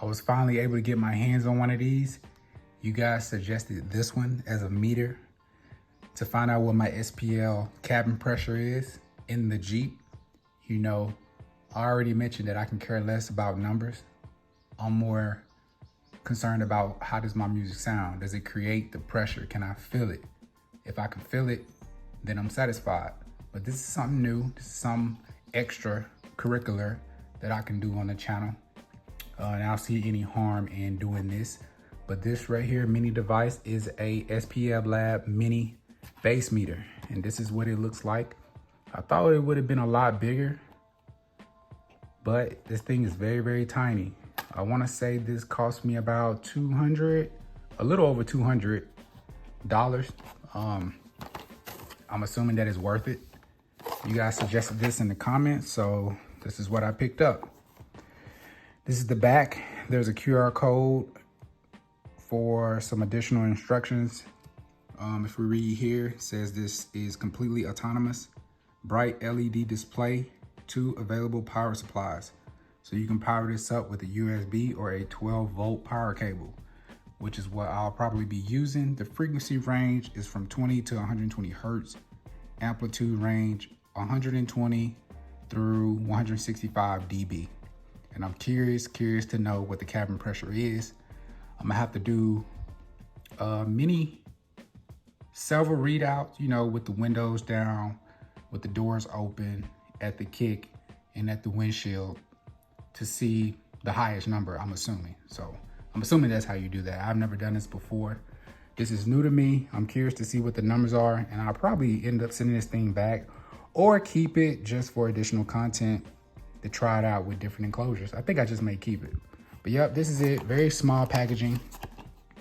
I was finally able to get my hands on one of these. You guys suggested this one as a meter to find out what my SPL cabin pressure is in the Jeep. You know, I already mentioned that I can care less about numbers. I'm more concerned about how does my music sound? Does it create the pressure? Can I feel it? If I can feel it, then I'm satisfied. But this is something new. This is some extra curricular that I can do on the channel. And I don't see any harm in doing this. But this right here, mini device, is a SPL Lab mini bass meter. And this is what it looks like. I thought it would have been a lot bigger, but this thing is very, very tiny. I want to say this cost me about $200, a little over $200. I'm assuming that it's worth it. You guys suggested this in the comments, so this is what I picked up. This is the back. There's a QR code for some additional instructions. If we read here, it says this is completely autonomous, bright LED display, 2 available power supplies. So you can power this up with a USB or a 12-volt power cable, which is what I'll probably be using. The frequency range is from 20 to 120 Hertz, amplitude range 120 through 165 dB. And I'm curious to know what the cabin pressure is. I'm gonna have to do several readouts, you know, with the windows down, with the doors open, at the kick and at the windshield to see the highest number, I'm assuming. So I'm assuming that's how you do that. I've never done this before. This is new to me. I'm curious to see what the numbers are, and I'll probably end up sending this thing back or keep it just for additional content to try it out with different enclosures. I think I just may keep it. But yep, this is it. Very small packaging.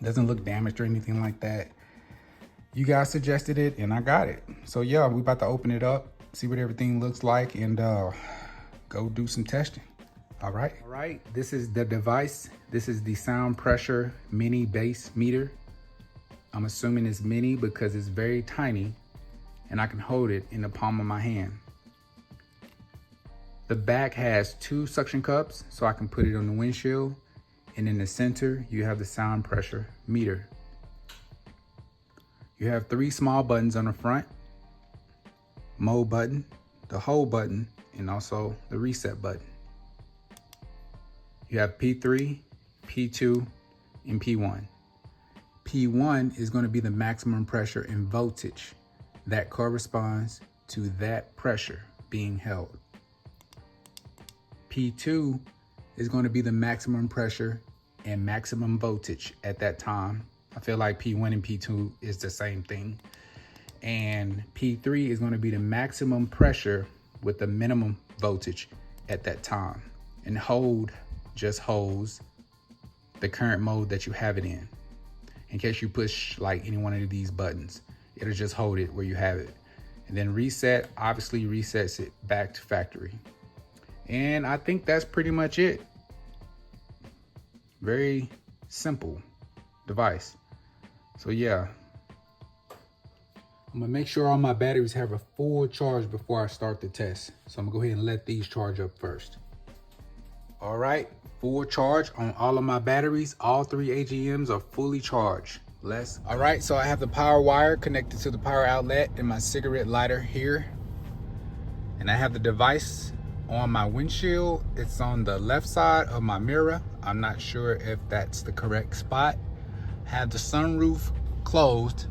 Doesn't look damaged or anything like that. You guys suggested it and I got it. So yeah, we're about to open it up, see what everything looks like, and go do some testing. All right, this is the device. This is the sound pressure mini bass meter. I'm assuming it's mini because it's very tiny and I can hold it in the palm of my hand. The back has 2 suction cups, so I can put it on the windshield. And in the center, you have the sound pressure meter. You have 3 small buttons on the front: mode button, the hold button, and also the reset button. You have P3, P2, and P1. P1 is going to be the maximum pressure and voltage that corresponds to that pressure being held. P2 is going to be the maximum pressure and maximum voltage at that time. I feel like P1 and P2 is the same thing. And P3 is going to be the maximum pressure with the minimum voltage at that time. And hold just holds the current mode that you have it in. In case you push like any one of these buttons, it'll just hold it where you have it. And then reset obviously resets it back to factory. And I think that's pretty much it. Very simple device. So yeah, I'm gonna make sure all my batteries have a full charge before I start the test. So I'm gonna go ahead and let these charge up first. All right, full charge on all of my batteries. All 3 AGMs are fully charged. All right, so I have the power wire connected to the power outlet and my cigarette lighter here. And I have the device on my windshield. It's on the left side of my mirror. I'm not sure if that's the correct spot. I have the sunroof closed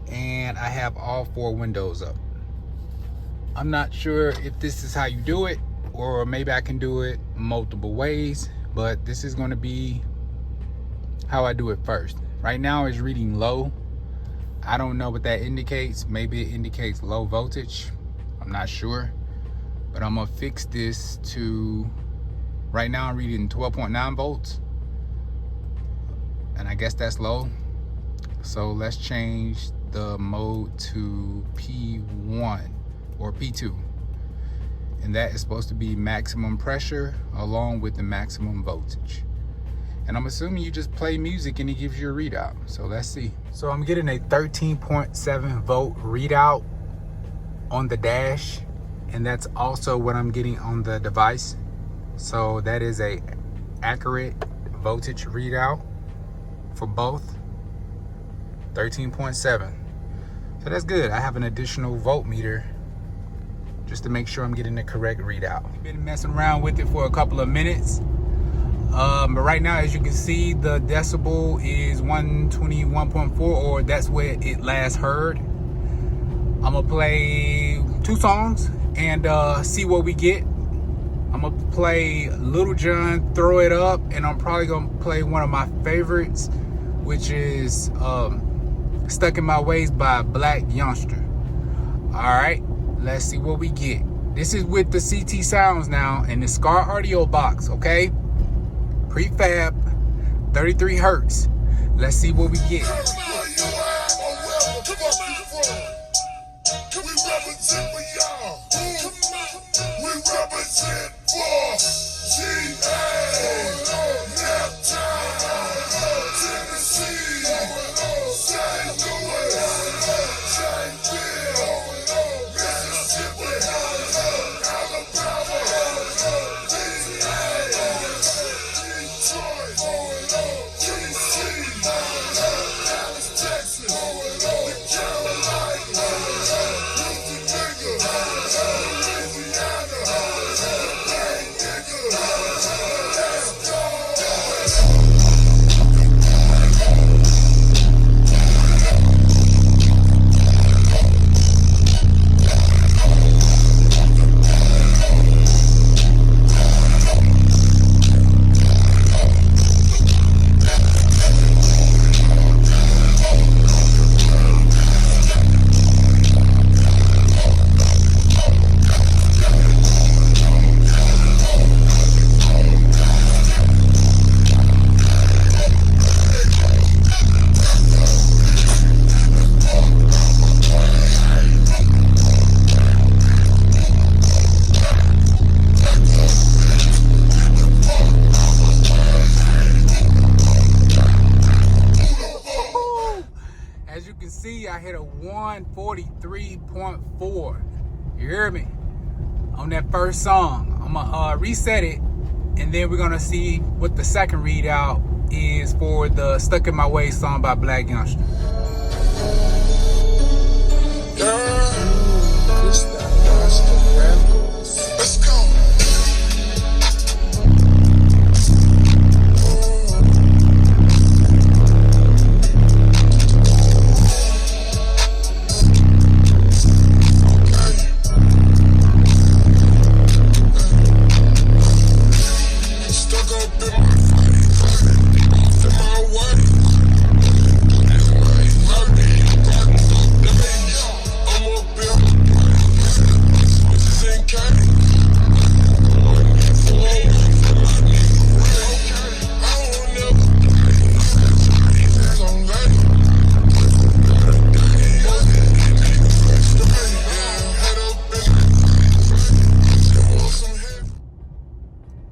and I have all 4 windows up. I'm not sure if this is how you do it, or maybe I can do it multiple ways, but this is going to be how I do it first. Right now it's reading low. I don't know what that indicates. Maybe it indicates low voltage. I'm not sure. but I'm gonna fix this to, right now I'm reading 12.9 volts, and I guess that's low. So let's change the mode to P1 or P2. And that is supposed to be maximum pressure along with the maximum voltage. And I'm assuming you just play music and it gives you a readout. So let's see. So I'm getting a 13.7 volt readout on the dash. And that's also what I'm getting on the device. So that is a accurate voltage readout for both. 13.7. So that's good. I have an additional voltmeter just to make sure I'm getting the correct readout. I've been messing around with it for a couple of minutes. But right now, as you can see, the decibel is 121.4, or that's where it last heard. I'm gonna play 2 songs and see what we get. I'm gonna play Little John, Throw It Up, and I'm probably gonna play one of my favorites, which is Stuck in My Ways by Black Youngster. All right, let's see what we get. This is with the CT Sounds now and the Skar audio box, okay? Prefab, 33 hertz. Let's see what we get. As you can see, I hit a 143.4. You hear me? On that first song. I'm gonna reset it, and then we're gonna see what the second readout is for the Stuck in My Ways song by Black Youngster. Let's go.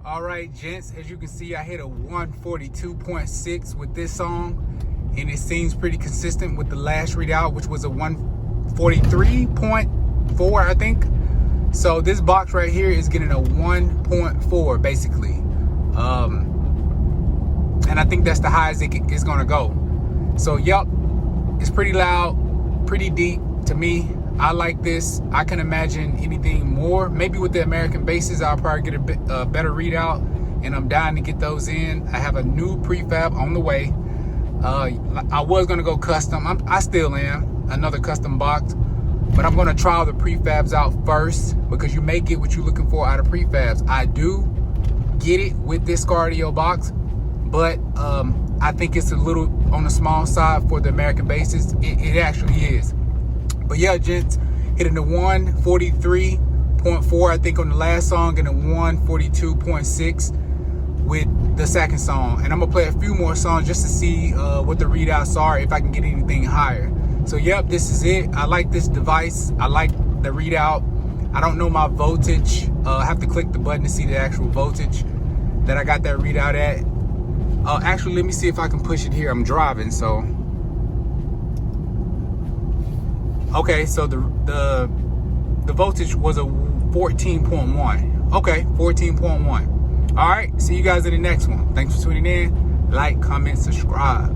Alright gents, as you can see, I hit a 142.6 with this song, and it seems pretty consistent with the last readout, which was a 143.4, I think. So this box right here is getting a 1.4 basically, and I think that's the highest it's gonna go. So yep, it's pretty loud, pretty deep to me. I like this. I can imagine anything more. Maybe with the American bases, I'll probably get a better readout, and I'm dying to get those in. I have a new prefab on the way. I was gonna go custom. I still am, another custom box, but I'm gonna try the prefabs out first, because you may get what you're looking for out of prefabs. I do get it with this Skar audio box, but I think it's a little on the small side for the American bases. It actually is. But yeah, gents, hitting the 143.4 142.4, I think, on the last song, and a 142.6 with the second song. And I'm gonna play a few more songs just to see what the readouts are, if I can get anything higher. So yep, this is it. I like this device. I like the readout. I don't know my voltage. I have to click the button to see the actual voltage that I got that readout at. Actually, let me see if I can push it here. I'm driving, so. Okay, so the voltage was a 14.1. Okay, 14.1. All right, see you guys in the next one. Thanks for tuning in. Like, comment, subscribe.